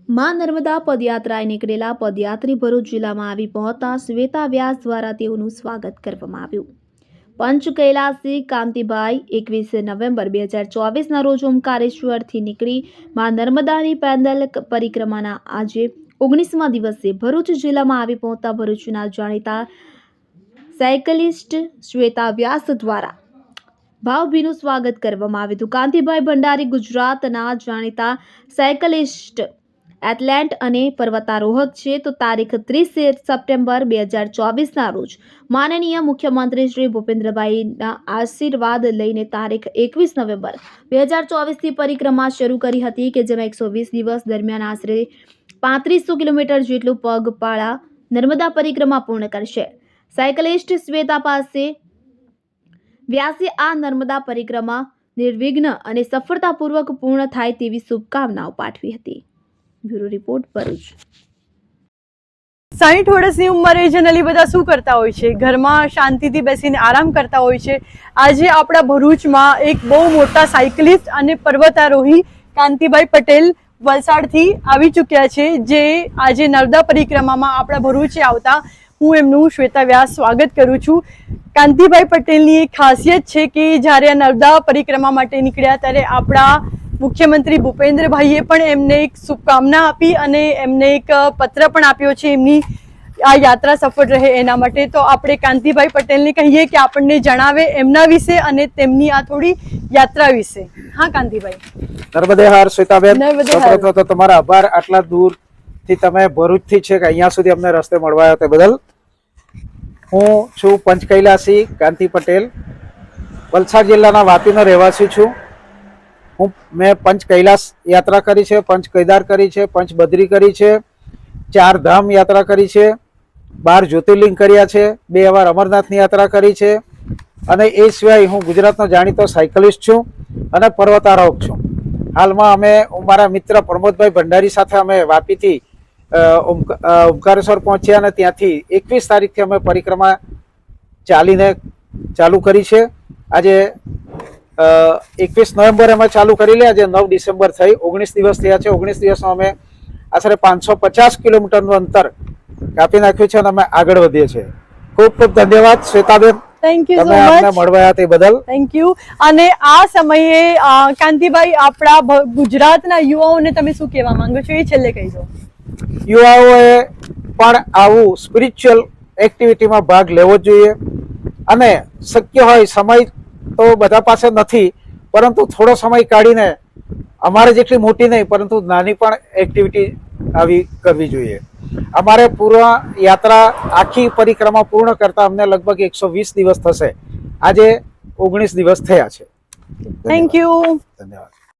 માં નર્મદા પદયાત્રાએ નીકળેલા પદયાત્રી ભરૂચ જિલ્લામાં આવી પહોંચતા શ્વેતા વ્યાસ દ્વારા તેઓનું સ્વાગત કરવામાં આવ્યું। પંચ કૈલાસી કાંતિભાઈ 21 નવેમ્બર 2024ના રોજ ઓમકારેશ્વરથી નીકળી માં નર્મદાની પેદલ પરિક્રમાના આજે 19મા દિવસે ભરૂચ જિલ્લામાં આવી પહોંચતા ભરૂચના જાણીતા સાયકલિસ્ટ શ્વેતા વ્યાસ દ્વારા ભાવભીનું સ્વાગત કરવામાં આવ્યું હતું। કાંતિભાઈ ભંડારી ગુજરાતના જાણીતા સાયકલિસ્ટ, એથ્લેટ અને પર્વતારોહક છે। તો તારીખ 30 સપ્ટેમ્બર 2024ના રોજ માનનીય મુખ્યમંત્રી શ્રી ભૂપેન્દ્રભાઈના આશીર્વાદ લઈને તારીખ 21 નવેમ્બર 2024થી પરિક્રમા શરૂ કરી હતી કે જેમાં 120 દિવસ દરમિયાન આશરે 3500 કિલોમીટર જેટલું પગપાળા નર્મદા પરિક્રમા પૂર્ણ કરશે। સાયકલિસ્ટ શ્વેતા પાસે વ્યાસે આ નર્મદા પરિક્રમા નિર્વિઘ્ન અને સફળતાપૂર્વક પૂર્ણ થાય તેવી શુભકામનાઓ પાઠવી હતી। Bureau report, Bharuch. 60 વર્ષની ઉંમરે જનરલી બધા શું કરતા હોય છે? ઘરમાં શાંતિથી બેસીને આરામ કરતા હોય છે। આજે આપણા ભરૂચમાં એક બહુ મોટા સાયકલિસ્ટ અને પર્વતારોહી કાંતિભાઈ પટેલ વલસાડથી આવી ચૂક્યા છે, જે આજે નર્મદા પરિક્રમામાં આપણા ભરૂચે આવતા હું એમનું શ્વેતા વ્યાસ સ્વાગત કરું છું। કાંતિભાઈ પટેલની એક ખાસિયત છે કે જ્યારે આ નર્મદા પરિક્રમા માટે નીકળ્યા ત્યારે આપણા મુખ્યમંત્રી ભૂપેન્દ્રભાઈએ પણ એમને એક શુભકામના આપી અને એમને એક પત્ર પણ આપ્યો છે એમની આ યાત્રા સફળ રહે એના માટે। તો આપણે કાંતિભાઈ પટેલને કહીએ કે આપણને જણાવે એમના વિશે અને તેમની આ થોડી યાત્રા વિશે। હા કાંતિભાઈ। નર્મદે હાર શ્વેતાબેન, નર્મદે હાર। તો તમારા આભાર આટલા દૂરથી તમે ભરૂચથી છે કે અહીંયા સુધી અમને રસ્તે મળવા આવ્યા તે બદલ। હું છું પંચ કૈલાસી કાંતિ પટેલ, વલસાડ જિલ્લાના વાપીનો રહેવાસી છું। મેં પંચ કૈલાસ યાત્રા કરી છે, પંચ કેદાર કરી છે, પંચ બદ્રી કરી છે, 4 ધામ યાત્રા કરી છે, 12 જ્યોતિર્લિંગ કર્યા છે, 2 વાર અમરનાથની યાત્રા કરી છે અને એ સિવાય હું ગુજરાતનો જાણીતો સાયકલિસ્ટ છું અને પર્વતારોહક છું। હાલમાં અમે મારા મિત્ર પ્રમોદભાઈ ભંડારી સાથે અમે વાપીથી ઓમકારેશ્વર પહોંચ્યા અને ત્યાંથી 21 તારીખથી અમે પરિક્રમા ચાલીને ચાલુ કરી છે। આજે 21 નવેમ્બરે અમે ચાલુ કરી લે, આજે 9 ડિસેમ્બર થઈ, 19 દિવસ થયા છે। 19 દિવસમાં અમે આશરે 550 કિલોમીટરનું અંતર કાપી નાખ્યું છે અને અમે આગળ વધીએ છીએ। ખૂબ ખૂબ ધન્યવાદ શ્વેતાબેન, થેન્ક યુ સો તમે અમને મચ, મળવા તે બદલ થેન્ક યુ। અને આ સમયે કાંતિભાઈ આપણા ગુજરાતના યુવાઓને તમે શું કહેવા માંગો છો એ છેલ્લે કહી દો। યુવાઓએ પણ આવું સ્પિરિચ્યુઅલ એક્ટિવિટીમાં ભાગ લેવો જોઈએ અને શક્ય હોય, સમય તો બધા પાસે નથી, પરંતુ થોડો સમય કાઢીને અમારે જેટલી મોટી નહીં પરંતુ નાની પણ એક્ટિવિટી આવી કરવી જોઈએ। અમારે પૂર્ણ યાત્રા આખી પરિક્રમા પૂર્ણ કરતા અમને લગભગ 120 દિવસ થશે, આજે 19 દિવસ થયા છે। થેન્ક યુ, ધન્યવાદ।